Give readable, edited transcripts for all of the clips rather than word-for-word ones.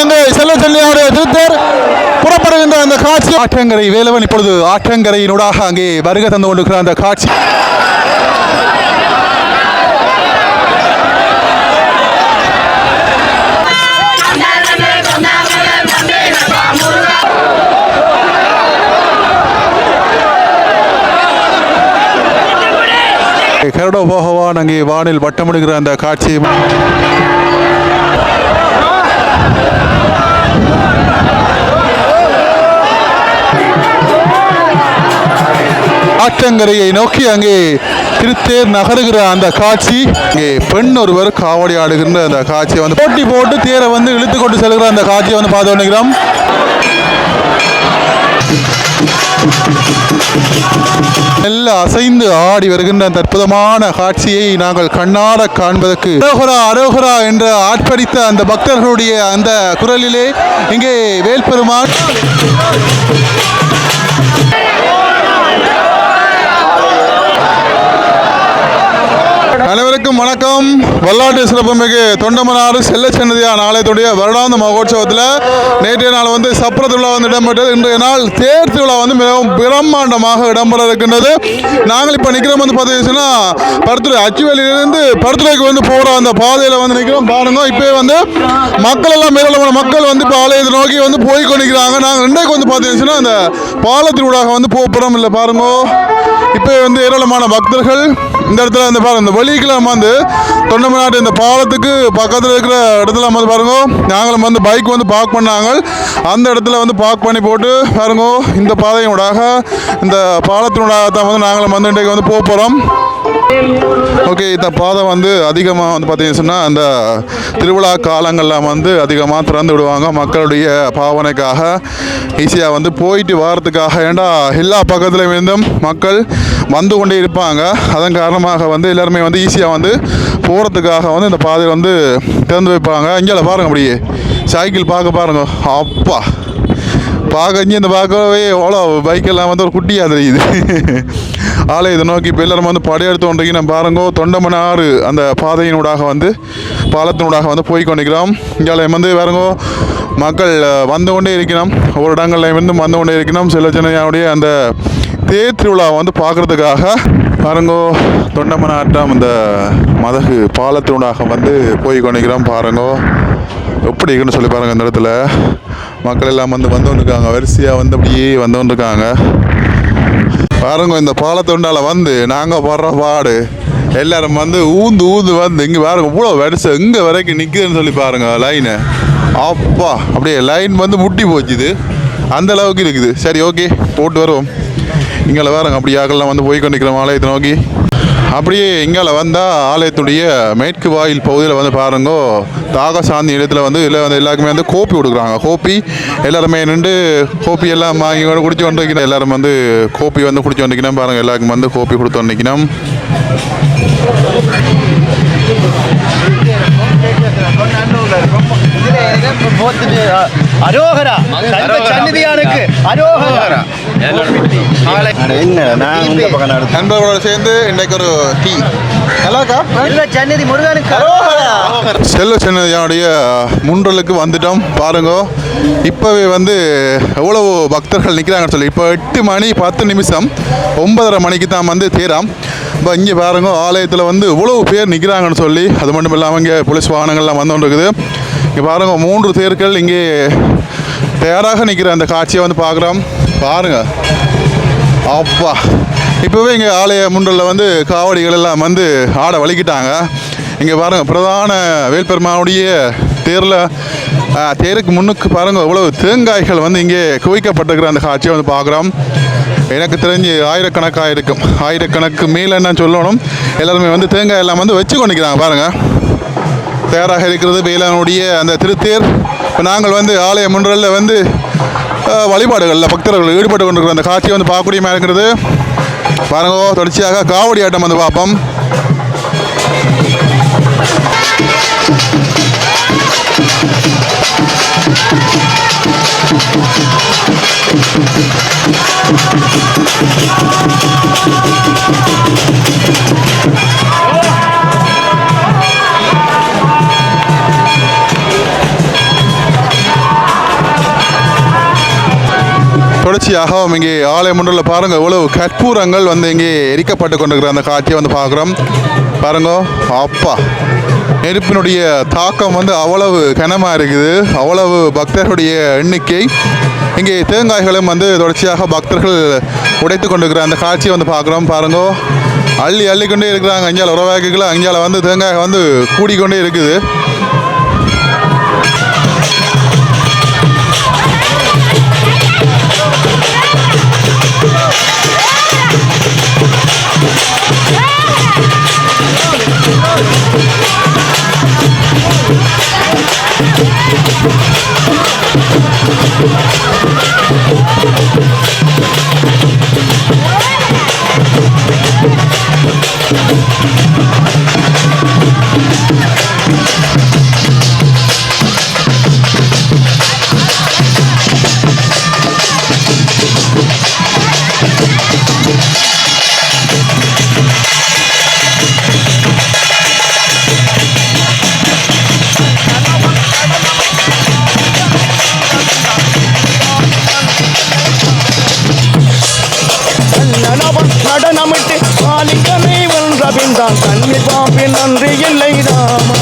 அங்கே செல்வச்செல்வியாருடைய திருத்தேர் புறப்படுகின்ற அந்த காட்சி. ஆற்றங்கரை வேலவன் இப்பொழுது ஆற்றங்கரையினூடாக அங்கே வருகை தந்து கொண்டிருக்கிற அந்த காட்சி. கருட பகவான் அங்கே வானில் வட்டமிடுகிற அந்த காட்சி. ஆற்றங்கரையை நோக்கி அங்கே திருத்தேர் நகருகிற அந்த காட்சி. இங்கே பெண் ஒருவர் காவடி ஆடுகின்ற அந்த காட்சியை வந்து போட்டி போட்டு தேரை வந்து இழுத்து கொண்டு செல்கிற அந்த காட்சியை வந்து பார்த்து கொண்டிருக்கிறோம். எல்லாம் அசைந்து ஆடி வருகின்ற அந்த அற்புதமான காட்சியை நாங்கள் கண்ணார காண்பதற்கு அரோகரா அரோகரா என்று ஆட்பரித்த அந்த பக்தர்களுடைய அந்த குரலிலே இங்கே வேல்பெருமான். அனைவருக்கும் வணக்கம். வல்லாட்டு சிறப்புமிகு தொண்டமனாறு செல்லச்சன்னதியார் ஆலயத்துடைய வருடாந்த மகோற்சவத்தில் நேற்றைய நாள் வந்து சப்ர திருவிழா வந்து இடம்பெற்றது. இன்றைய நாள் தேர் திருவிழா வந்து மிகவும் பிரம்மாண்டமாக இடம்பெற இருக்கின்றது. நாங்கள் இப்போ நிற்கிறோம் வந்து பார்த்தீங்கன்னா பருத்துறை அச்சுவேலியிலிருந்து பருத்துறைக்கு வந்து போகிற அந்த பாதையில் வந்து நிற்கிறோம். பாருங்க, இப்போ வந்து மக்கள் எல்லாம் மேலமான மக்கள் வந்து இப்போ ஆலயத்தை நோக்கி வந்து போய் கொண்டிருக்கிறாங்க. நாங்கள் இன்றைக்கு வந்து பார்த்தீங்கன்னா அந்த பாலத்திருவிழாக வந்து போகிறோம் இல்லை பாருங்க. இப்போ வந்து ஏராளமான பக்தர்கள் இந்த இடத்துல வந்து பாருங்க, இந்த வழிக்கெல்லாம் வந்து தொண்டமனாட்டு இந்த பாலத்துக்கு பக்கத்தில் இருக்கிற இடத்துல வந்து பாருங்க, நாங்களும் வந்து பைக் வந்து பார்க் பண்ணாங்க. அந்த இடத்துல வந்து பார்க் பண்ணி போட்டு பாருங்க, இந்த பாதையினூடாக இந்த பாலத்தினூடாக தான் வந்து நாங்களும் வந்து இன்றைக்கு வந்து போகிறோம். ஓகே, இந்த பாதை வந்து அதிகமாக வந்து பார்த்தீங்கன்னா அந்த திருவிழா காலங்களில் வந்து அதிகமாக திறந்து விடுவாங்க மக்களுடைய பாவனைக்காக, ஈஸியாக வந்து போயிட்டு வாரத்துக்காக. ஏண்டா எல்லா பக்கத்துலேயும் இருந்தும் மக்கள் வந்து கொண்டே இருப்பாங்க. அதன் காரணமாக வந்து எல்லாருமே வந்து ஈஸியாக வந்து போகிறதுக்காக வந்து இந்த பாதையை வந்து திறந்து வைப்பாங்க. இங்கே பாருங்க, அப்படியே சைக்கிள் பார்க்க பாருங்க, அப்பா பார்க்க இந்த பார்க்கவே எவ்வளோ பைக்கெல்லாம் வந்து ஒரு குட்டியாக தெரியுது. ஆலயத்தை நோக்கி இப்போ எல்லாரும் வந்து படையெடுத்து கொண்டிருக்கீங்க. நம்ம பாருங்க, தொண்டமனாறு அந்த பாதையினூடாக வந்து பாலத்தினூடாக வந்து போய் கொண்டிருக்கிறோம். இங்கே வந்து பாருங்க, மக்கள் வந்து கொண்டே இருக்கணும். ஒவ்வொரு இடங்கள்லையும் இருந்து வந்து கொண்டே இருக்கணும். செல்லச்சனையாவுடைய அந்த தேர் திருவிழா வந்து பார்க்குறதுக்காக பாருங்கோ, தொண்டமனாட்டம் இந்த மதகு பாலத்தினூடாக வந்து போய் கொண்டிருக்கிறோம். பாருங்கோ எப்படி இருக்குன்னு சொல்லி பாருங்கள். இந்த இடத்துல மக்கள் எல்லாம் வந்து வந்துருக்காங்க, வரிசையாக வந்து அப்படியே வந்துருக்காங்க. பாருங்க, இந்த பாலத்தொண்டால வந்து நாங்கள் படுற பாடு எல்லாரும் வந்து ஊந்து வந்து இங்கே பாருங்க, இவ்வளோ வரிசை இங்கே வரைக்கும் நிற்குதுன்னு சொல்லி பாருங்க லைனு. அப்பா அப்படியே லைன் வந்து முட்டி போச்சுது, அந்த அளவுக்கு இருக்குது. சரி, ஓகே, போட்டு வருவோம். இங்கே பாருங்க, அப்படி ஆக்கெல்லாம் வந்து போய் கொண்டிருக்கிறோம் ஆலயத்தை நோக்கி. அப்படியே இங்கால வந்தால் ஆலயத்துடைய மேற்கு வாயில் பகுதியில் வந்து பாருங்க, தாகசாந்தி இடத்துல வந்து இல்லை வந்து எல்லாருக்குமே வந்து கோப்பி கொடுக்குறாங்க. கோப்பி எல்லாருமே நின்று கோப்பி எல்லாம் வாங்கி குடிச்சு கொண்டு வைக்கணும். எல்லாரும் வந்து கோப்பி வந்து குடிச்சு வந்துக்கணும். பாருங்கள், எல்லாருக்கும் வந்து கோப்பி கொடுத்து வந்துக்கணும். நண்பர்களோட சேர்ந்து இன்னைக்கு ஒரு டீ செல்வச்சன்னதியாருடைய முன்றலுக்கு வந்துட்டோம். பாருங்க, இப்போவே வந்து எவ்வளவு பக்தர்கள் நிற்கிறாங்கன்னு சொல்லி. இப்போ 8 மணி 10 நிமிஷம், 9:30 மணிக்கு தான் வந்து தேராம். இப்போ இங்கே பாருங்க, ஆலயத்தில் வந்து இவ்வளவு பேர் நிற்கிறாங்கன்னு சொல்லி. அது மட்டும் இல்லாமல் இங்கே போலீஸ் வாகனங்கள்லாம் வந்து கொண்டு இருக்குது. இங்கே பாருங்க, 3 தேர்கள் இங்கே தயாராக நிற்கிற அந்த காட்சியை வந்து பார்க்குறோம். பாருங்க, அப்பா இப்போவே இங்கே ஆலய முன்றலில் வந்து காவடிகள் எல்லாம் வந்து ஆட வலிக்கிட்டாங்க. இங்கே பாருங்கள், பிரதான வேல்பெருமானுடைய தேருக்கு முன்னுக்கு பாருங்கள், இவ்வளவு தேங்காய்கள் வந்து இங்கே குவிக்கப்பட்டிருக்கிற அந்த காட்சியை வந்து பார்க்குறோம். எனக்கு தெரிஞ்சு ஆயிரக்கணக்காக இருக்கும், ஆயிரக்கணக்கு மேலே என்ன சொல்லணும். எல்லாருமே வந்து தேங்காய் எல்லாம் வந்து வச்சு கொண்டிருக்கிறாங்க. பாருங்கள், தயாராக இருக்கிறது வேலனுடைய அந்த திருத்தேர். இப்போ நாங்கள் வந்து ஆலய முன்றலில் வந்து வழிபாடுகளில் பக்தர்கள் ஈடுபட்டு கொண்டிருக்கிற அந்த காட்சியை வந்து பார்க்கக்கூடியமாக இருக்கிறது. பாருங்க, தொடர்ச்சியாக காவடி ஆட்டம் வந்து பார்ப்போம். தொடர்ச்சியாக இங்கே ஆலயம் ஒன்றில் பாருங்கள் இவ்வளவு கற்பூரங்கள் வந்து இங்கே எரிக்கப்பட்டு கொண்டிருக்கிற அந்த காட்சியை வந்து பார்க்குறோம். பாருங்க, அப்பா நெருப்பினுடைய தாக்கம் வந்து அவ்வளவு கனமாக இருக்குது. அவ்வளவு பக்தர்களுடைய எண்ணிக்கை. இங்கே தேங்காய்களும் வந்து தொடர்ச்சியாக பக்தர்கள் உடைத்து கொண்டிருக்கிற அந்த காட்சியை வந்து பார்க்குறோம். பாருங்க, அள்ளி கொண்டே இருக்கிறாங்க. அஞ்சால உறவாக்கிகளை அஞ்சால வந்து தேங்காய் வந்து கூடிக்கொண்டே இருக்குது. நடனமிட்டு மாலிகமே வென்றபின்தான் கண்ணில் பாம்பின் நன்றி இல்லை ராமா.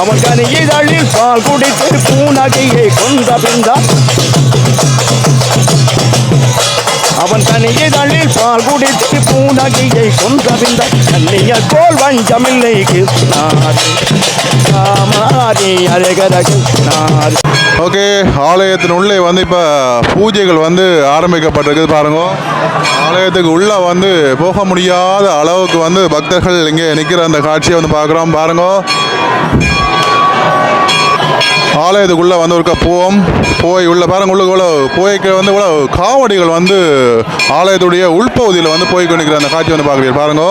அவன் கனியிதழில் பால் குடித்து பூநகையை கொன்றபின்தான் அவன் கனியிதழில் பால் குடித்து பூநகையை கொன்றபின்தான் கண்ணிய கோல் வஞ்சமில்லை கிருஷ்ணாரி ராமாரி அரகர கிருஷ்ணாரி. ஓகே, ஆலயத்தின் உள்ளே வந்து இப்போ பூஜைகள் வந்து ஆரம்பிக்கப்பட்டிருக்குது. பாருங்க, ஆலயத்துக்கு உள்ளே வந்து போக முடியாத அளவுக்கு வந்து பக்தர்கள் இங்கே நிற்கிற அந்த காட்சியை வந்து பார்க்குறோம். பாருங்க, ஆலயத்துக்குள்ளே வந்து ஒரு போய் உள்ள பாருங்க, உள்ள இவ்வளோ போய்க்கு வந்து இவ்வளோ காவடிகள் வந்து ஆலயத்துடைய உள்பகுதியில் வந்து போய் கொண்டிருக்கிற அந்த காட்சி வந்து பார்க்குறீங்க. பாருங்க,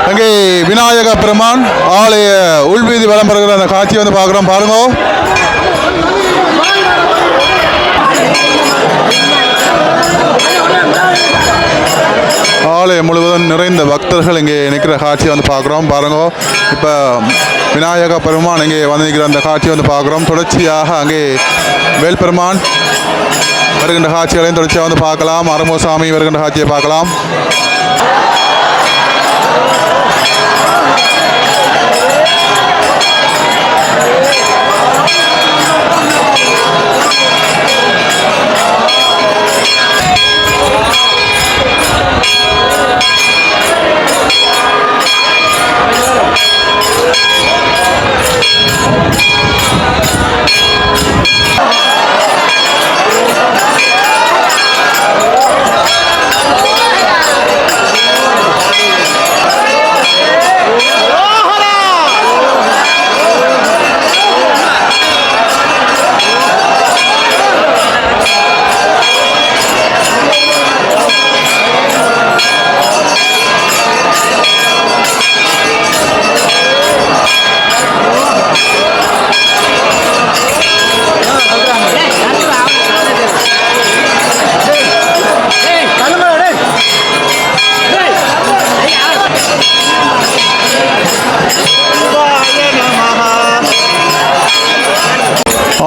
அங்கே விநாயக பெருமான் ஆலய உள்வீதி வலம் பெறுகிற அந்த காட்சியை வந்து பார்க்குறோம். பாருங்க, ஆலயம் முழுவதும் நிறைந்த பக்தர்கள் இங்கே நிற்கிற காட்சியை வந்து பார்க்குறோம். பாருங்க, இப்போ விநாயக பெருமான் இங்கே வந்து நிற்கிற அந்த காட்சியை வந்து பார்க்குறோம். தொடர்ச்சியாக அங்கே வேல் பெருமான் வருகின்ற காட்சிகளையும் தொடர்ச்சியாக வந்து பார்க்கலாம். அருமுகசாமி வருகின்ற காட்சியை பார்க்கலாம்.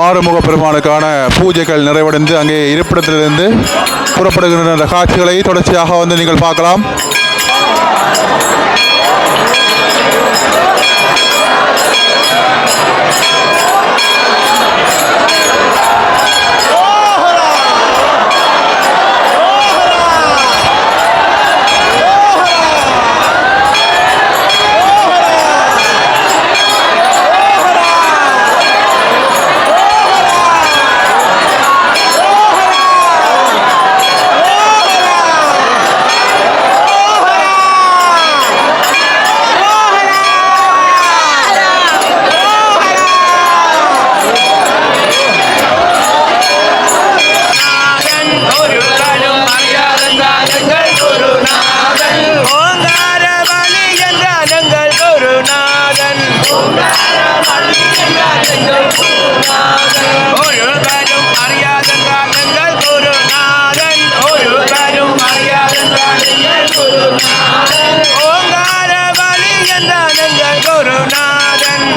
ஆறுமுக பெருமானுக்கான பூஜைகள் நிறைவடைந்து அங்கே இருப்பிடத்திலிருந்து புறப்படுகின்ற காட்சிகளை தொடர்ச்சியாக வந்து நீங்கள் பார்க்கலாம். எங்கள் குருநாதன் ஒருவரும் அறியாதென்றான் எங்கள் குருநாதன் ஓங்கார வழி என்றான் எங்கள் குருநாதன்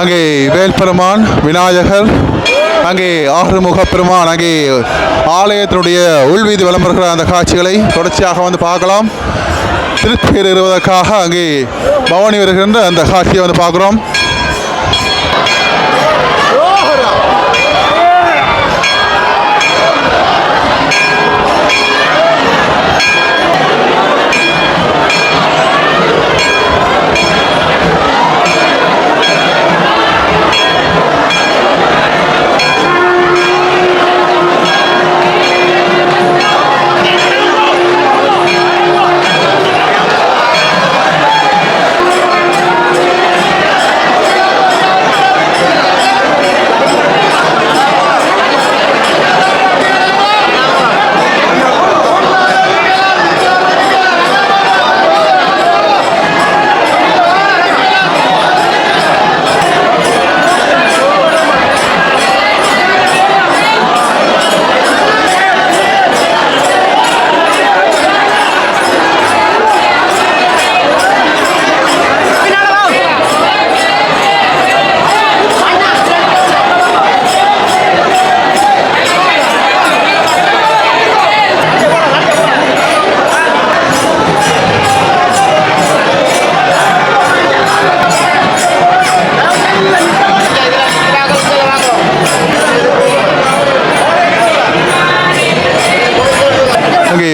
அங்கே வேல்பெருமான் விநாயகர் அங்கே ஆறுமுக பெருமான் அங்கே ஆலயத்தினுடைய உள்வீதி விளம்பருகிற அந்த காட்சிகளை தொடர்ச்சியாக வந்து பார்க்கலாம். திருப்பேர் இருவதற்காக அங்கே பவனி வருகின்ற அந்த காட்சியை வந்து பார்க்குறோம்.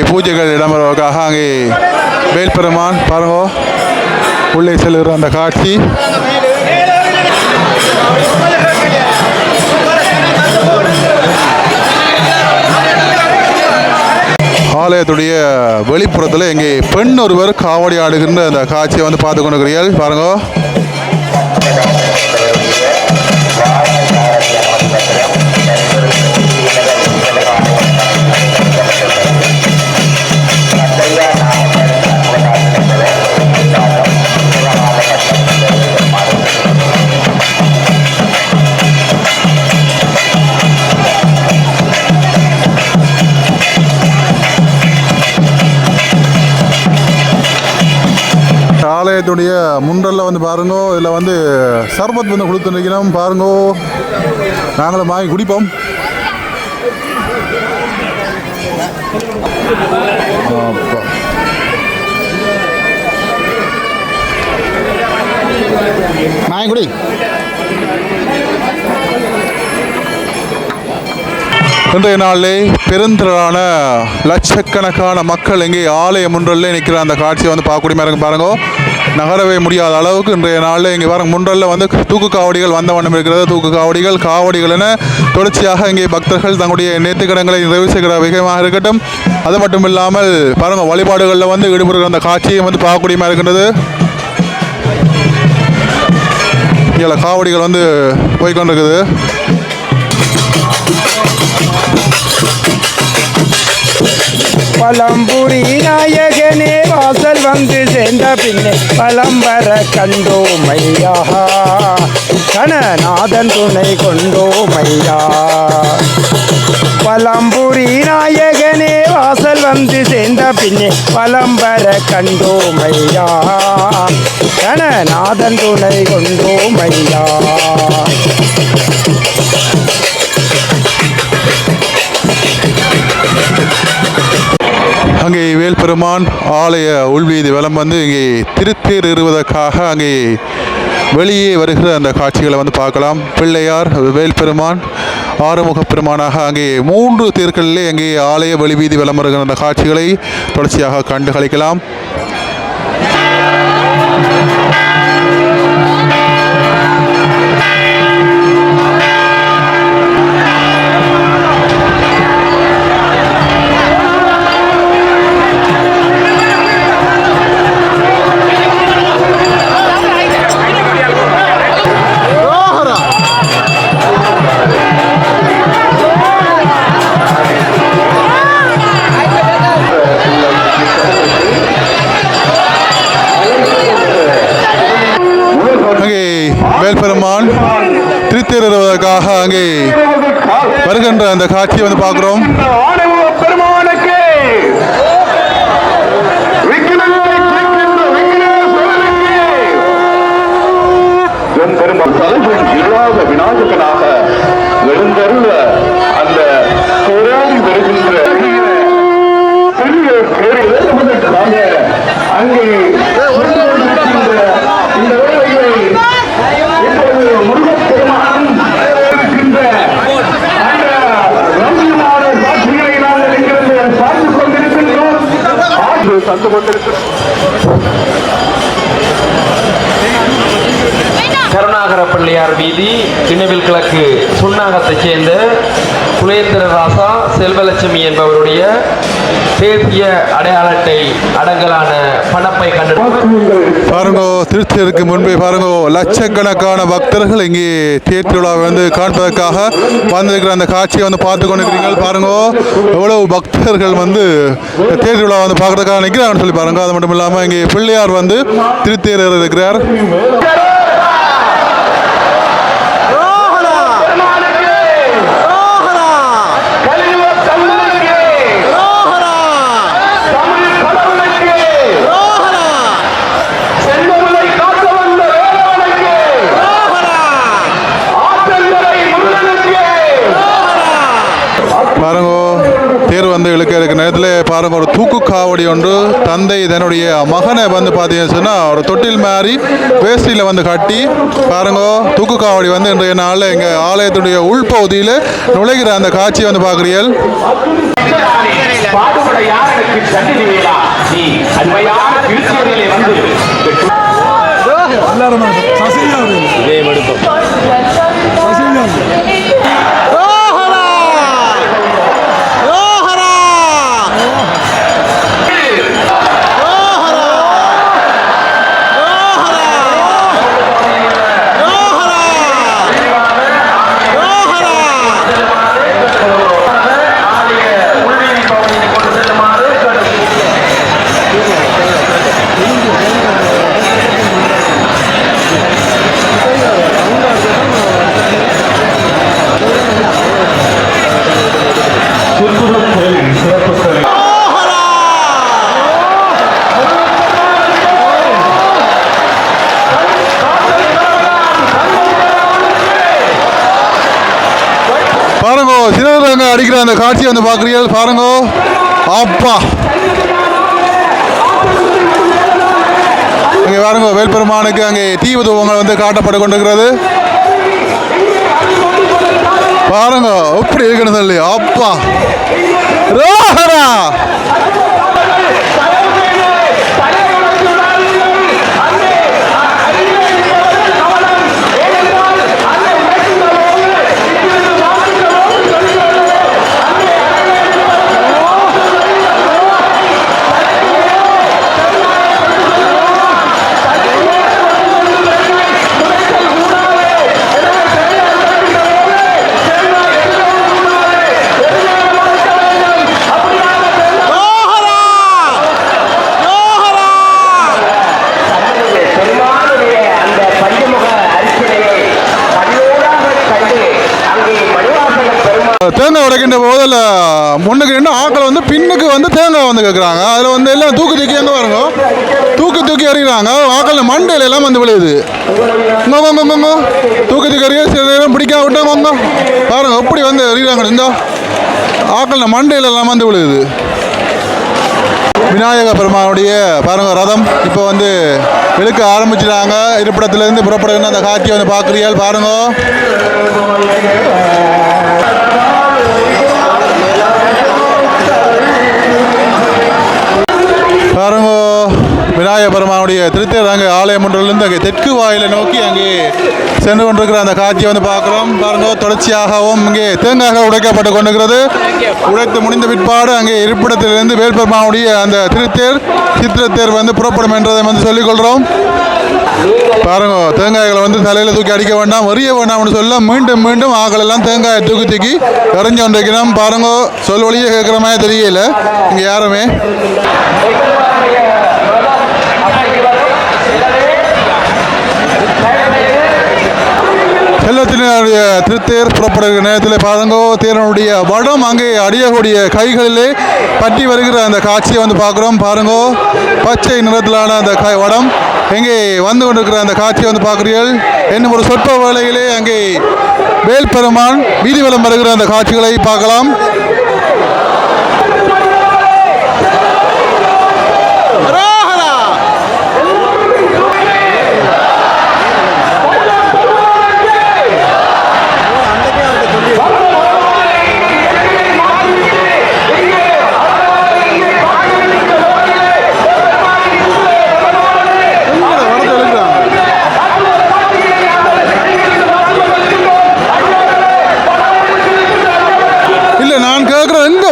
பூஜைகள் இடம்பெறுவதற்காக அங்கே வேல்பெருமான் பாருங்க உள்ளே செல்கிற அந்த காட்சி. ஆலயத்துடைய வெளிப்புறத்தில் இங்கே பெண் ஒருவர் காவடி ஆடுகின்ற அந்த காட்சியை வந்து பார்த்து கொண்டிருக்கிறீர்கள் பாருங்க. ஆலயத்துடைய முன்றல்ல வந்து பாருங்க, இதில் வந்து சர்பத் வந்து கொடுத்துருக்கிறோம் பாருங்க, நாங்களும் வாங்கி குடிப்போம். வாங்கி குடி. இன்றைய நாளிலே பெருந்திரளான லட்சக்கணக்கான மக்கள் இங்கே ஆலயம் முன்றல்ல நிற்கிற அந்த காட்சியை வந்து பார்க்கக்கூடிய மாதிரி பாருங்க. நகரவே முடியாத அளவுக்கு இன்றைய நாளில் இங்கே பாருங்க முன்றல்ல வந்து தூக்கு காவடிகள் வந்த வண்ணம் இருக்கிறது. தூக்கு காவடிகள் என தொடர்ச்சியாக இங்கே பக்தர்கள் தங்களுடைய நேர்த்திக்கடன்களை நிறைவு செய்கிற விகமாக இருக்கட்டும். அது மட்டும் இல்லாமல் பாருங்க வழிபாடுகளில் வந்து ஈடுபடுகிற அந்த காட்சியை வந்து பார்க்கக்கூடிய மாதிரி இருக்கின்றது. இங்கே காவடிகள் வந்து போய்கொண்டிருக்குது. பழம்புரி நாயகனே வாசல் வந்து சேர்ந்த பின்னே பலம் வர கண்டோமையா கணநாதன் துணை கொண்டோமையா பலம்புரி நாயகனே வாசல் வந்து சேர்ந்த பின்னே பலம் வர கண்டோமையா கணநாதன் துணை கொண்டோமையா அங்கே வேல்பெருமான் ஆலய உள்வீதி வலம் வந்து இங்கே திருத்தேர் ஏறுவதற்காக அங்கே வெளியே வருகிற அந்த காட்சிகளை வந்து பார்க்கலாம். பிள்ளையார், வேல்பெருமான், ஆறுமுக பெருமானாக அங்கே 3 தேர்களிலே அங்கே ஆலய வெளிவீதி வலம் வருகிற அந்த காட்சிகளை தொடர்ச்சியாக கண்டு களிக்கலாம். வேல்பெருமான் திருத்தேறுவதற்காக அங்கே வருகின்ற அந்த காட்சியை வந்து பார்க்கிறோம். விநாயகனாக எழுந்தருள அந்த வருகின்ற அங்கே தந்து கொண்டிருக்கிறோம். கருணாகர பிள்ளையார் வீதி, திணவில் கிழக்கு சுண்ணாகத்தைச் சேர்ந்த குலேந்திர ராசா செல்வலட்சுமி என்பவருடைய தேசிய அடையாள அட்டை அடங்கலான பணப்பை கண்டு பாருங்கோ. திருத்தேருக்கு முன்பே பாருங்கோ, லட்சக்கணக்கான பக்தர்கள் இங்கே தேர் திருவிழாவை வந்து காண்பதற்காக வந்திருக்கிற அந்த காட்சியை வந்து பார்த்து கொண்டிருக்கிறீர்கள். பாருங்கோ, எவ்வளவு பக்தர்கள் வந்து தேர் திருவிழா வந்து பார்க்கறதுக்காக நிற்கிறாங்கன்னு சொல்லி பாருங்க. அது மட்டும் இல்லாமல் இங்கே பிள்ளையார் வந்து திருத்தேர் இருக்கிறார். பாருங்கோ, தேர் வந்து இழுக்க இருக்கிற நேரத்தில் பாருங்க, ஒரு தூக்கு காவடி ஒன்று தந்தை தன்னுடைய மகனை வந்து பார்த்தீங்கன்னு சொன்னால் ஒரு தொட்டில் மாதிரி வேஷ்டியில் வந்து கட்டி பாருங்கோ, தூக்கு காவடி வந்து இன்றைய நாளில் எங்கள் ஆலயத்துடைய உள்பகுதியில் நுழைகிற அந்த காட்சியை வந்து பார்க்குறீர்கள். பாருங்கோ, சிறங்க அடிக்கிற அந்த காட்சியை வந்து பார்க்குறீர்கள். பாருங்கோ, அப்பா இங்கே பாருங்க, வேல்பெருமானுக்கு அங்கே தீபதூபங்கள் வந்து காட்டப்பட்டு கொண்டிருக்கிறது. பாருங்க எப்படி இருக்கணும் சொல்லி, அப்பா ரோஹரா. தேங்காய் உடைக்கின்ற போது அதில் முன்னுக்கு நின்று ஆக்களை வந்து பின்னுக்கு வந்து தேங்காய் வந்து கேட்குறாங்க. அதில் வந்து எல்லாம் தூக்கி தூக்கி எங்கே பாருங்க, தூக்கி எறிகிறாங்க. ஆக்கள் மண்டையில் எல்லாம் வந்து விழுகுது. தூக்கி எறிய சில நேரம் பிடிக்காம விட்டாங்க பாருங்க எப்படி வந்து எறிகிறாங்க. இந்த ஆக்கள் மண்டையில் எல்லாம் வந்து விழுகுது. விநாயக பெருமானுடைய பாருங்க ரதம் இப்போ வந்து இழுக்க ஆரம்பிச்சிட்டாங்க. இருப்பிடத்திலிருந்து புறப்படுகின்ற அந்த காட்சியை வந்து பார்க்குறீர்கள் பாருங்க. பாருங்க விநாயக பெருமானுடைய திருத்தேர் அங்கே ஆலயம் ஒன்றிலிருந்து அங்கே தெற்கு வாயிலை நோக்கி அங்கே சென்று கொண்டிருக்கிற அந்த காட்சியை வந்து பார்க்குறோம். பாருங்க தொடர்ச்சியாகவும் இங்கே தேங்காய்கள் உடைக்கப்பட்டு கொண்டிருக்கிறது. உடைத்து முடிந்த பிற்பாடு அங்கே இருப்பிடத்திலிருந்து வேல்பெருமானுடைய அந்த திருத்தேர் சித்திரத்தேர் வந்து புறப்படும் என்றதை வந்து சொல்லிக்கொள்கிறோம். பாருங்க தேங்காய்களை வந்து தலையில் தூக்கி அடிக்க வேண்டாம், எறிய வேண்டாம்னு சொல்ல மீண்டும் மீண்டும் ஆக்கள் எல்லாம் தேங்காயை தூக்கி எறிஞ்சு கொண்டிருக்கிறோம். பாருங்க சொல் வழியே கேட்குற மாதிரி தெரியல இங்கே யாருமே. செல்லத்தினுடைய திருத்தேர் புறப்படுகிற நேரத்தில் பாருங்க தேரனுடைய வடம் அங்கே அடியக்கூடிய கைகளிலே பற்றி வருகிற அந்த காட்சியை வந்து பார்க்குறோம். பாருங்க பச்சை நிறத்திலான அந்த வடம் எங்கே வந்து கொண்டிருக்கிற அந்த காட்சியை வந்து பார்க்குறீர்கள். இன்னும் ஒரு சொற்ப வேளையிலே அங்கே வேல்பெருமான் வீதி வலம் வருகிற அந்த காட்சிகளை பார்க்கலாம்.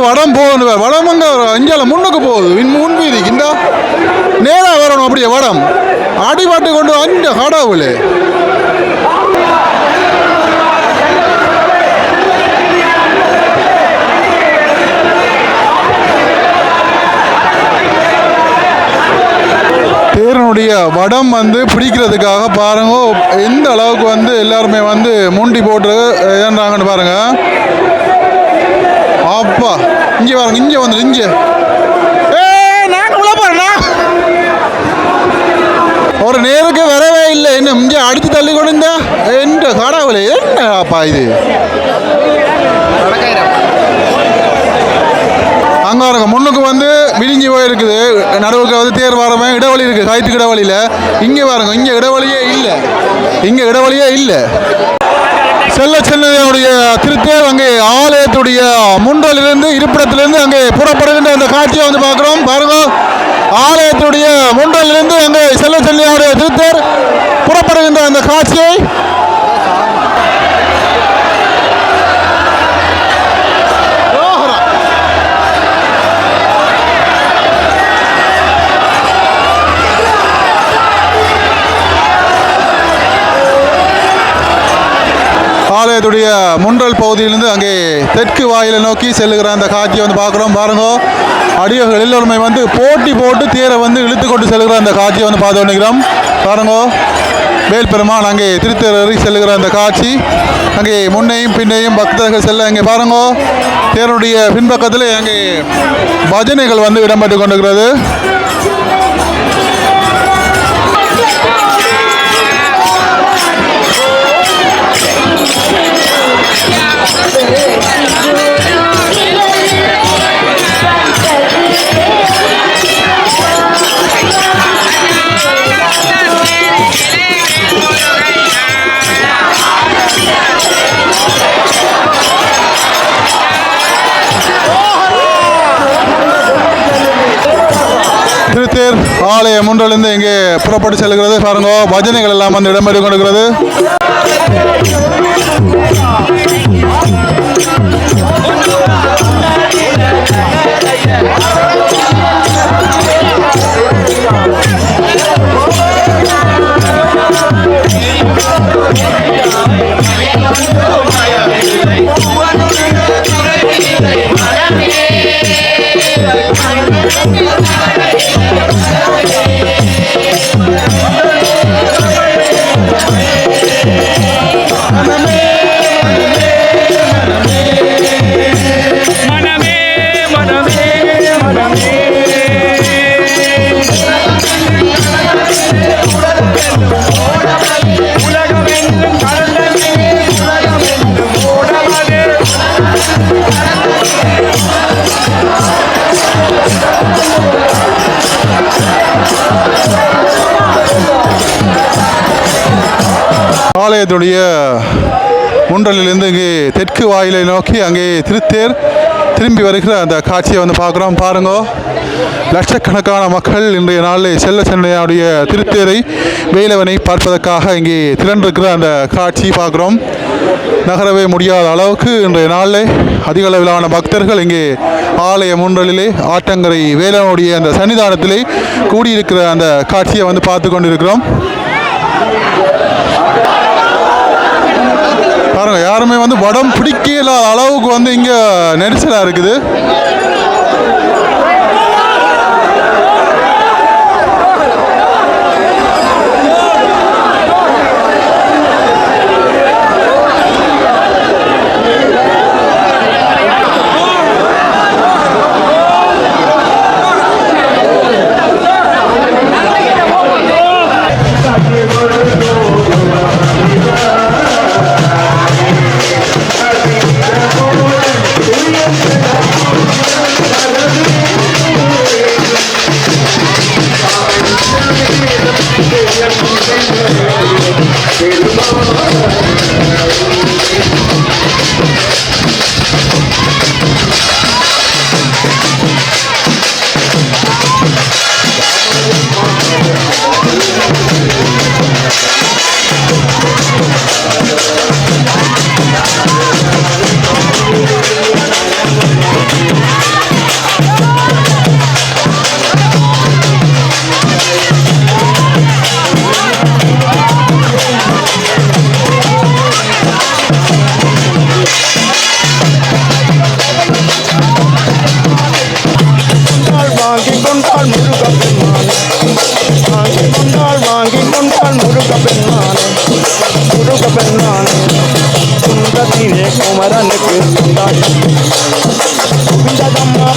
வடம் போகணும், வடம் அங்கே அஞ்சால முன்னுக்கு போகுது முன் வீதிக்கு இந்த நேராக வரணும். அப்படியே வடம் அடிபாட்டு கொண்டு அந்த கடவுள் தேரனுடைய வடம் வந்து பிடிக்கிறதுக்காக பாருங்க எந்த அளவுக்கு வந்து எல்லாருமே வந்து முண்டி போட்டு ஏன்றாங்கன்னு பாருங்க. அப்பா இங்கே பாருங்க, இங்கே வந்து இங்கே ஒரு நேருக்கு வரவே இல்லை. இன்னும் இங்கே அடித்து தள்ளி கொண்டு என்ற கடவுளே என்னப்பா இது. அங்கே பாருங்க முன்னுக்கு வந்து விரிஞ்சி போயிருக்குது, நடுவுக்கு வந்து தேர் வரவன் இடவழி இருக்குது, கயிற்றுக்கு இடவழியில். இங்கே பாருங்க இங்கே இடவழியே இல்லை, இங்கே இடவழியே இல்லை. செல்லச்சென்னையுடைய திருத்தேர் அங்கே ஆலயத்துடைய முன்றலிலிருந்து இருப்பிடத்திலிருந்து அங்கே புறப்படுகின்ற அந்த காட்சியை வந்து பார்க்குறோம். பாருங்க ஆலயத்துடைய முன்றலிலிருந்து அங்கே செல்லச்சென்னையுடைய திருத்தேர் புறப்படுகின்ற அந்த காட்சியை ஆலயத்துடைய முன்றல் பகுதியிலிருந்து அங்கே தெற்கு வாயிலை நோக்கி செல்லுகிற அந்த காட்சியை வந்து பார்க்குறோம். பாருங்க அடியவர்கள் எல்லோருமே வந்து போட்டி போட்டு தேரை வந்து இழுத்து கொண்டு செல்லுகிற அந்த காட்சியை வந்து பார்த்து கொண்டிருக்கிறோம். பாருங்க வேல்பெருமான் அங்கே திருத்தேறி செல்லுகிற அந்த காட்சி. அங்கே முன்னையும் பின்னையும் பக்தர்கள் செல்ல அங்கே பாருங்க தேருடைய பின்பக்கத்தில் அங்கே பஜனைகள் வந்து இடம்பெற்று கொண்டிருக்கிறது. திருத்தேர் ஆலய முன்றிலிருந்து இங்கே புறப்பட்டு செல்கிறது. பாருங்க பஜனைகள் எல்லாம் வந்து இடம்பெற்று கொண்டிருக்கிறது. ஆலயத்துடைய முன்றலிலிருந்து இங்கே தெற்கு வாயிலை நோக்கி அங்கே திருத்தேர் திரும்பி வருகிற அந்த காட்சியை வந்து பார்க்குறோம். பாருங்க, லட்சக்கணக்கான மக்கள் இன்றைய நாளில் செல்ல சென்னையுடைய திருத்தேரை வேலவனை பார்ப்பதற்காக இங்கே திரண்டிருக்கிற அந்த காட்சி பார்க்குறோம். நகரவே முடியாத அளவுக்கு இன்றைய நாளில் அதிக அளவிலான பக்தர்கள் இங்கே ஆலய முன்றலிலே ஆற்றங்கரை வேலவனுடைய அந்த சன்னிதானத்திலே கூடியிருக்கிற அந்த காட்சியை வந்து பார்த்து கொண்டிருக்கிறோம். பாருங்க, யாருமே வந்து வடம் பிடிக்கல அளவுக்கு வந்து இங்க நெரிசலா இருக்குது.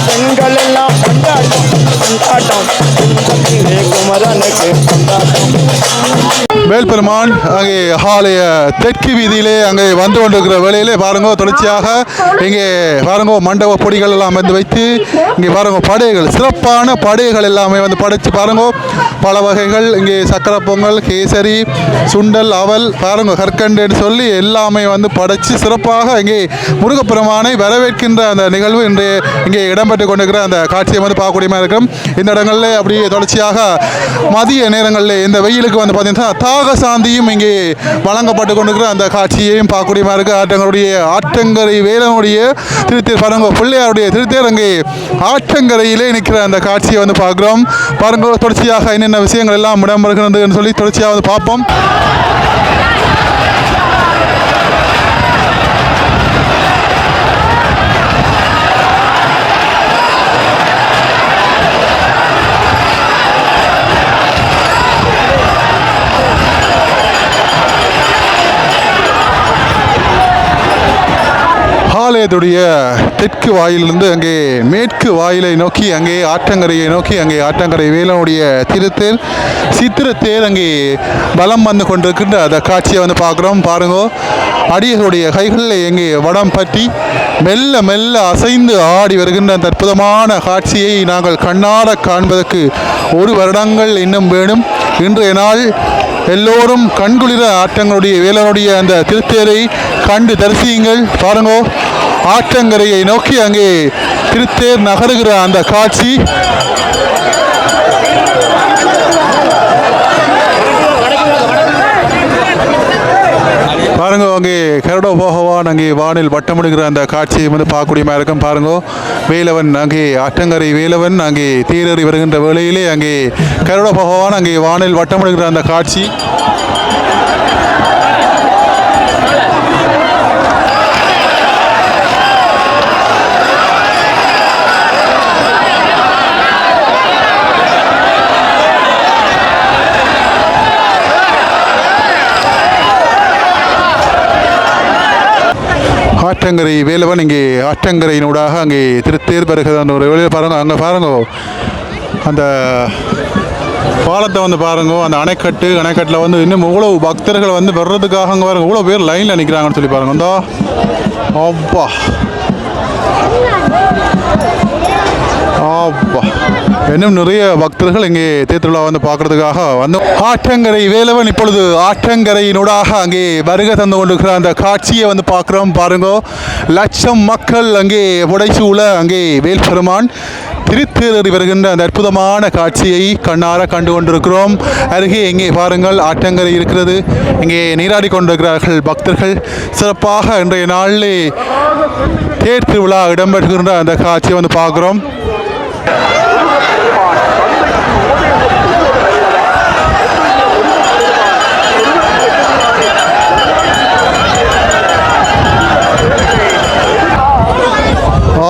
பெண்கள் எல்லாம் கொண்டாட்டம் குமரனுக்கு கொண்டாட்டம். வேல்பெருமான் அங்கே ஆலய தெற்கு வீதியிலே அங்கே வந்து கொண்டிருக்கிற வேளையிலே பாருங்க, தொடர்ச்சியாக இங்கே பாருங்க மண்டப பொடிகள் எல்லாம் வந்து வைத்து இங்கே பாருங்க படைகள், சிறப்பான படைகள் எல்லாமே வந்து படைச்சு பாருங்க. பல வகைகள் இங்கே சக்கரை பொங்கல், கேசரி, சுண்டல், அவல் பாருங்க கற்கண்டுன்னு சொல்லி எல்லாமே வந்து படைச்சு சிறப்பாக இங்கே முருகப்பெருமானை வரவேற்கின்ற அந்த நிகழ்வு இன்று இங்கே இடம்பெற்று கொண்டிருக்கிற அந்த காட்சியை வந்து பார்க்கக்கூடியமாக இருக்கும். இந்த இடங்களில் அப்படியே தொடர்ச்சியாக மதிய நேரங்களில் இந்த வெயிலுக்கு வந்து பார்த்தீங்கன்னா தாகசாந்தியும் இங்கே வழங்கப்பட்டு கொண்டிருக்கிற அந்த காட்சியையும் பார்க்கக்கூடியமாக இருக்குது. ஆற்றங்கரை வேலனுடைய திருத்தேர் பாருங்க, பிள்ளையாருடைய திருத்தேர் அங்கே ஆற்றங்கரையிலே நிற்கிற அந்த காட்சியை வந்து பார்க்குறோம். பாருங்க, தொடர்ச்சியாக என்னென்ன விஷயங்கள் எல்லாம் இடம்பெறுகிறது சொல்லி தொடர்ச்சியாக வந்து பார்ப்போம். ஆலயத்துடைய தெற்கு வாயிலிருந்து அங்கே மேற்கு வாயிலை நோக்கி அங்கே ஆற்றங்கரையை நோக்கி அங்கே ஆற்றங்கரை வேலனுடைய திருத்தேர் சித்திரத்தேர் அங்கே பலம் வந்து கொண்டிருக்கின்ற அந்த காட்சியை வந்து பார்க்குறோம். பாருங்க, அடியர்களுடைய கைகளில் எங்கே வடம் பற்றி மெல்ல மெல்ல அசைந்து ஆடி வருகின்ற அந்த அற்புதமான காட்சியை நாங்கள் கண்ணார காண்பதற்கு ஒரு வருடங்கள் இன்னும் வேணும். இன்றைய நாள் எல்லோரும் கண்குளிர ஆற்றங்களுடைய வேலனுடைய அந்த திருத்தேரை கண்டு தரிசியுங்கள். பாருங்க, ஆற்றங்கரையை நோக்கி அங்கே திருத்தேர் நகருகிற அந்த காட்சி பாருங்க. அங்கே கருட பகவான் அங்கே வானில் வட்டமிடுகிற அந்த காட்சியை வந்து பார்க்கக்கூடியமாக இருக்கும். பாருங்க, வேலவன் அங்கே ஆற்றங்கரை வேலவன் அங்கே தேரறி வருகின்ற வேளையிலே அங்கே கருட பகவான் அங்கே வானில் வட்டமிடுகிற அந்த காட்சி ஆற்றங்கரை வேலவன் இங்கே ஆற்றங்கரையினூடாக அங்கே திருத்தேர் வருகிற அந்த ஒரு வேலையை பாருங்க. அங்கே பாருங்க அந்த பாலத்தை வந்து பாருங்க, அந்த அணைக்கட்டில் வந்து இன்னும் இவ்வளோ பக்தர்கள் வந்து வர்றதுக்காக அங்கே பாருங்க இவ்வளோ பேர் லைனில் நிற்கிறாங்கன்னு சொல்லி பாருங்க. இந்தா அப்பா ஆப்பா இன்னும் நிறைய பக்தர்கள் இங்கே தேர்திருவிழா வந்து பார்க்கறதுக்காக வந்து ஆற்றங்கரை வேலவன் இப்பொழுது ஆற்றங்கரையினூடாக அங்கே வருகை தந்து கொண்டிருக்கிற அந்த காட்சியை வந்து பார்க்குறோம் பாருங்க. லட்சம் மக்கள் அங்கே புடைசூழ அங்கே வேல்பெருமான் திருத்தேறி வருகின்ற அந்த அற்புதமான காட்சியை கண்ணார கண்டு கொண்டிருக்கிறோம். அருகே இங்கே பாருங்கள் ஆற்றங்கரை இருக்கிறது. இங்கே நீராடி கொண்டிருக்கிறார்கள் பக்தர்கள். சிறப்பாக இன்றைய நாளிலே தேர் திருவிழா இடம்பெறுகின்ற அந்த காட்சியை வந்து பார்க்குறோம்.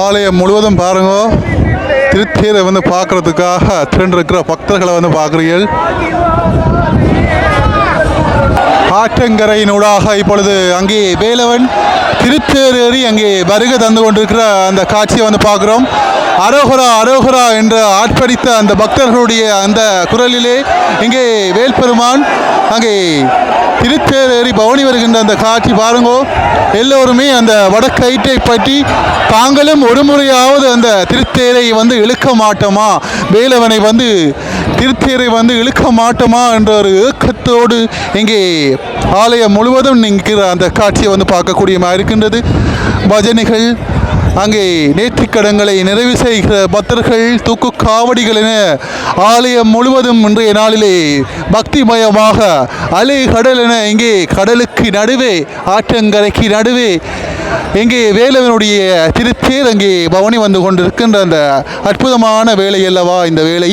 ஆலயம் முழுவதும் பாருங்க திருத்தேரை வந்து பார்க்கறதுக்காக திரண்டிருக்கிற பக்தர்களை வந்து பார்க்குறீர்கள். ஆற்றங்கரையினூடாக இப்பொழுது அங்கே வேலவன் திருத்தேறி அங்கே வருகை தந்து கொண்டிருக்கிற அந்த காட்சியை வந்து பார்க்குறோம். அரோகரா அரோகரா என்று ஆர்ப்பரித்த அந்த பக்தர்களுடைய அந்த குரலிலே இங்கே வேல்பெருமான் அங்கே திருத்தேறி பவனி வருகின்ற அந்த காட்சி பாருங்கோ. எல்லோருமே அந்த வடக்கயிற்றை பற்றி தாங்களும் ஒரு முறையாவது அந்த திருத்தேரை வந்து இழுக்க மாட்டோமா, வேலவனை வந்து திருத்தேரை வந்து இழுக்க மாட்டோமா என்ற ஒரு ஏக்கத்தோடு இங்கே ஆலயம் முழுவதும் நிற்கிற அந்த காட்சியை வந்து பார்க்கக்கூடிய மாதிரி இருக்கின்றது. பஜனைகள், அங்கே நேர்த்திக்கடன்களை நிறைவு செய்கிற பக்தர்கள், தூக்கு காவடிகள் என ஆலயம் முழுவதும் இன்றைய நாளிலே பக்திமயமாக அலை கடல் என இங்கே கடலுக்கு நடுவே ஆற்றங்கரைக்கு நடுவே இங்கே வேலவனுடைய திருத்தேர் அங்கே பவனி வந்து கொண்டிருக்கின்ற அந்த அற்புதமான வேலை அல்லவா இந்த வேலை.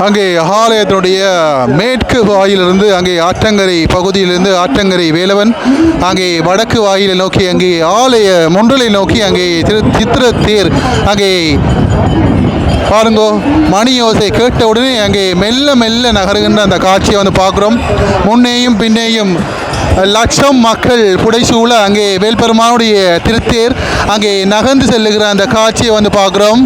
அங்கே ஆலயத்தினுடைய மேற்கு வாயிலிருந்து அங்கே ஆற்றங்கரை பகுதியிலிருந்து ஆற்றங்கரை வேலவன் அங்கே வடக்கு வாயிலை நோக்கி அங்கே ஆலய முன்றலை நோக்கி அங்கே சித்திர தேர் அங்கே பாருங்கோ மணி யோசை கேட்ட உடனே அங்கே மெல்ல மெல்ல நகருகின்ற அந்த காட்சியை வந்து பார்க்குறோம். முன்னேயும் பின்னேயும் லட்சம் மக்கள் புடைசூழ அங்கே வேல்பெருமானுடைய திருத்தேர் அங்கே நகர்ந்து செல்லுகிற அந்த காட்சியை வந்து பார்க்குறோம்.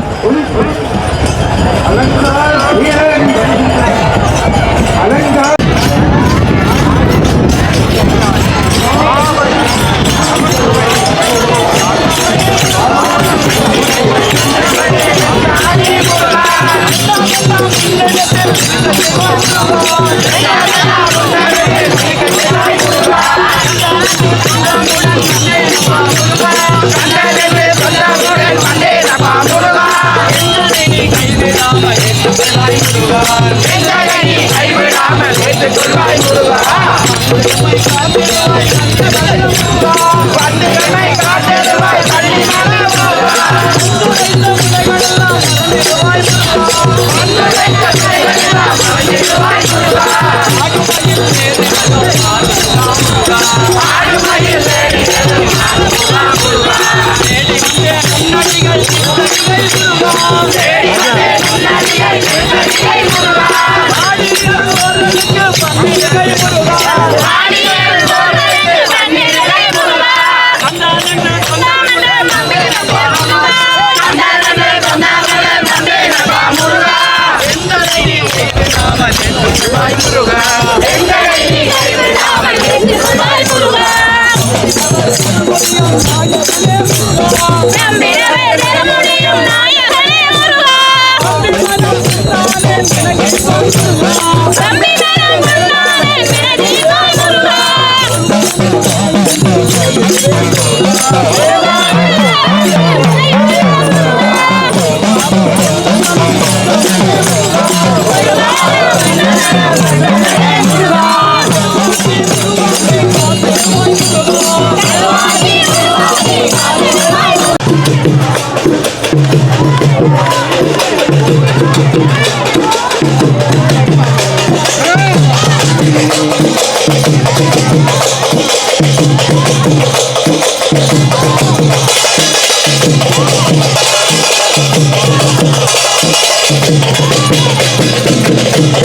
Thank you.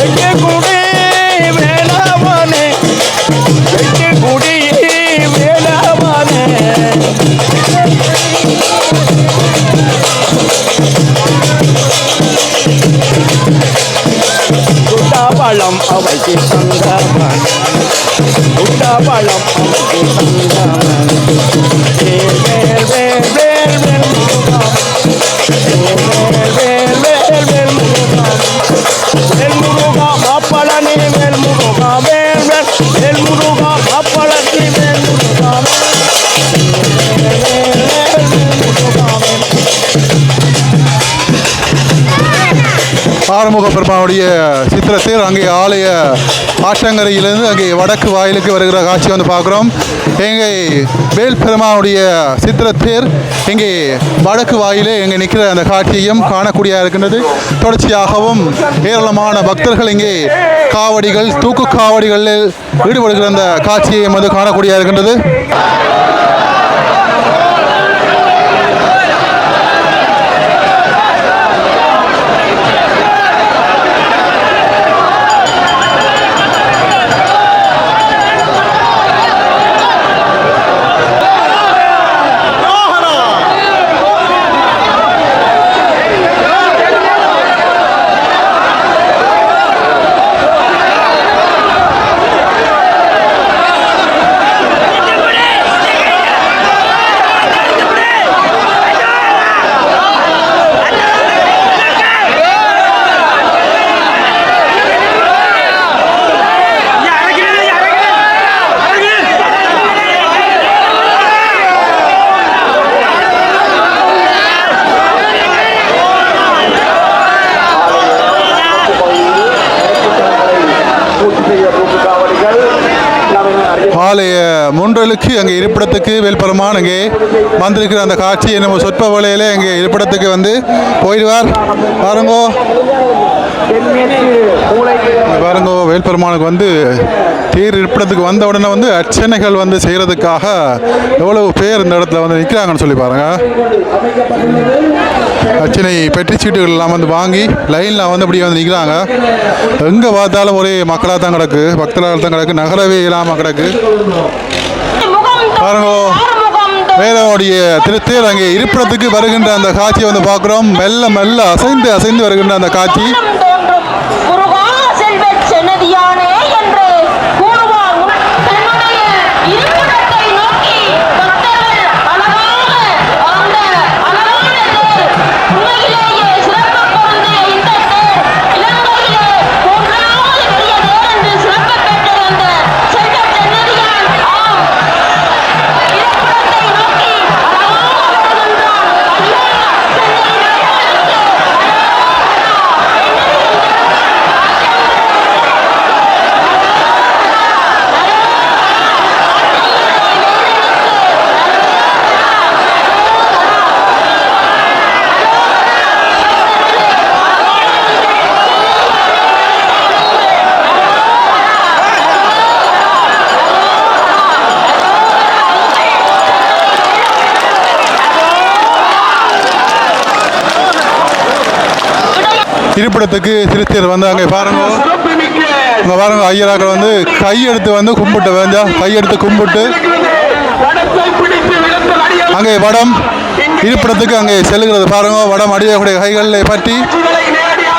எட்டுக்குடி வேளாவானே எட்டுக்குடி வேளாவானே பழம் அவைக்கு தங்கமன் பழம் அவைக்கு தங்கமன் வேல் வேல் வேல் வேல் வேல் முருகாம் வேல் வேல் வேல் முருகாம் வேல் முருகாம் அப்பளனி வேல் முருகாம் வேல் வேல் வேல் முருகாம் அப்பளனி வேல் முருகாம் வேல் வேல் வேல் முருகாம் ஆறுமுக பெருமானுடைய சித்திரத்தில் அங்கே ஆலய ஆற்றங்கரையிலிருந்து அங்கே வடக்கு வாயிலுக்கு வருகிற காட்சி வந்து பார்க்குறோம். எங்கே வேல் பெருமானுடைய சித்திரத்தேர் இங்கே வடக்கு வாயிலே எங்கே நிற்கிற அந்த காட்சியையும் காணக்கூடியதாக இருக்கின்றது. தொடர்ச்சியாகவும் ஏராளமான பக்தர்கள் இங்கே காவடிகள் தூக்கு காவடிகளில் ஈடுபடுகிற அந்த காட்சியையும் வந்து காணக்கூடியதாக இருக்கின்றது. ஆலய முன்றலுக்கு அங்கே இருப்பிடத்துக்கு வேல்பெருமான் அங்கே வந்திருக்கிற அந்த காட்சியை நம்ம சொற்ப வேளையில் அங்கே இருப்பிடத்துக்கு வந்து போயிடுவார். பாருங்கோ பாருங்கோ வேல்பெருமானுக்கு வந்து தேர் இருப்பிடத்துக்கு வந்த உடனே வந்து அர்ச்சனைகள் வந்து செய்கிறதுக்காக எவ்வளவு பேர் இந்த இடத்துல வந்து நிற்கிறாங்கன்னு சொல்லி பாருங்க. அர்ச்சனை பெட்டி சீட்டுகள் எல்லாம் வந்து வாங்கி லைனில் வந்து அப்படி வந்து நிற்கிறாங்க. எங்கே பார்த்தாலும் ஒரே மக்களாக தான் கிடக்கு, பக்தர்களாக தான் கிடக்கு, நகரவே இல்லாமல் கிடக்கு. பாருங்க வேலனுடைய திருத்தேர் அங்கே இருப்பிடத்துக்கு வருகின்ற அந்த காட்சியை வந்து பார்க்குறோம். மெல்ல மெல்ல அசைந்து அசைந்து வருகின்ற அந்த காட்சி. இருப்பிடத்துக்கு திருத்தேர் வந்து அங்கே பாருங்க, அங்கே பாருங்க ஐயராக்கள் வந்து கையெடுத்து வந்து கும்பிட்டு வேஞ்சா கையெடுத்து கும்பிட்டு அங்கே வடம் இருப்பிடத்துக்கு அங்கே செல்கிறது பாருங்க. வடம் அடியக்கூடிய கைகளில் பற்றி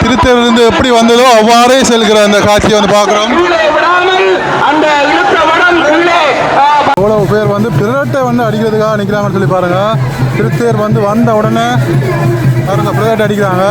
திருத்தேரிலிருந்து எப்படி வந்ததோ அவ்வாறே செல்கிற அந்த காட்சியை வந்து பார்க்குறோம். எவ்வளவு பேர் வந்து பிரட்டை வந்து அடிக்கிறதுக்காக நிற்கிறாங்கன்னு சொல்லி பாருங்க. திருத்தேர் வந்து வந்த உடனே பாருங்க பிரட்டை அடிக்கிறாங்க.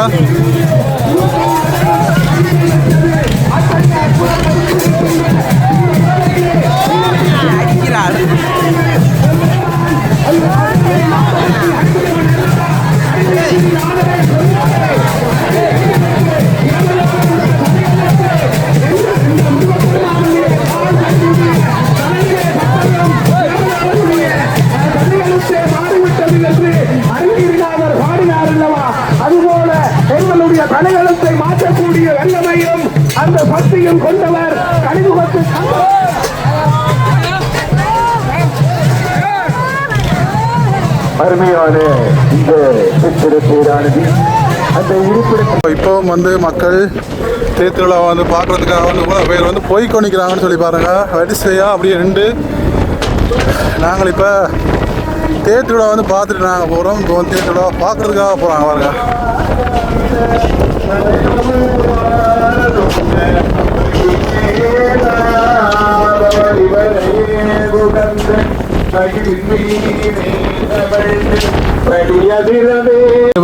கலைகளத்தை மாற்றக்கூடிய வல்லமையும் அந்த சக்தியும் கொண்டவர் கலியுகத்து அருமையான இந்த சித்திரத்தேரானது அந்த இருப்பிடத்தில் இப்போவும் வந்து மக்கள் தேர்திருவிழா வந்து பார்க்குறதுக்காக வந்து இவ்வளோ பேர் வந்து போய் கொண்டிக்கிறாங்கன்னு சொல்லி பாருங்க வரிசையாக அப்படியே நின்று நாங்கள் இப்போ தேர்திருவிழா வந்து பார்த்துட்டு நாங்கள் போகிறோம். இப்போ வந்து தேர்திருவிழா பார்க்குறதுக்காக போகிறாங்க பாருங்க.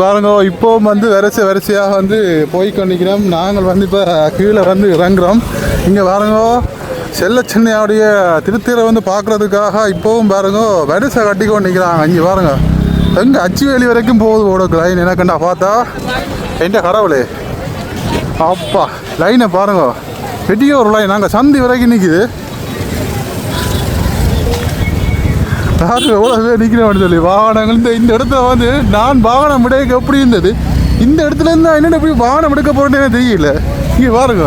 பாருங்க இப்போவும் வந்து வரிசையாக வந்து போய் கொண்டிக்கிறோம். நாங்கள் வந்து இப்போ கீழே வந்து இறங்குறோம். இங்கே பாருங்க செல்லச்சென்னையாவுடைய திருத்தீரை வந்து பார்க்குறதுக்காக இப்போவும் பாருங்க வரிசை கட்டி கொண்டிக்கிறாங்க. இங்கே பாருங்க எங்கே அச்சுவேலி வரைக்கும் போகுது ஓடக்கு லைன். எனக்குண்டா பார்த்தா எந்த கடவுளே அப்பா லைனை பாருங்க பெரிய ஒரு லைன். நாங்கள் சந்தி வரைக்கும் நிற்கிது. எவ்வளோ பேர் நிற்கிறேன் சொல்லி வாகனங்கள் இந்த இடத்துல வந்து நான் வாகனம் எடுக்க எப்படி இருந்தது. இந்த இடத்துல இருந்தால் என்னென்ன எப்படி வாகனம் எடுக்க போகிறேன்னு தெரியல. இங்கே பாருங்க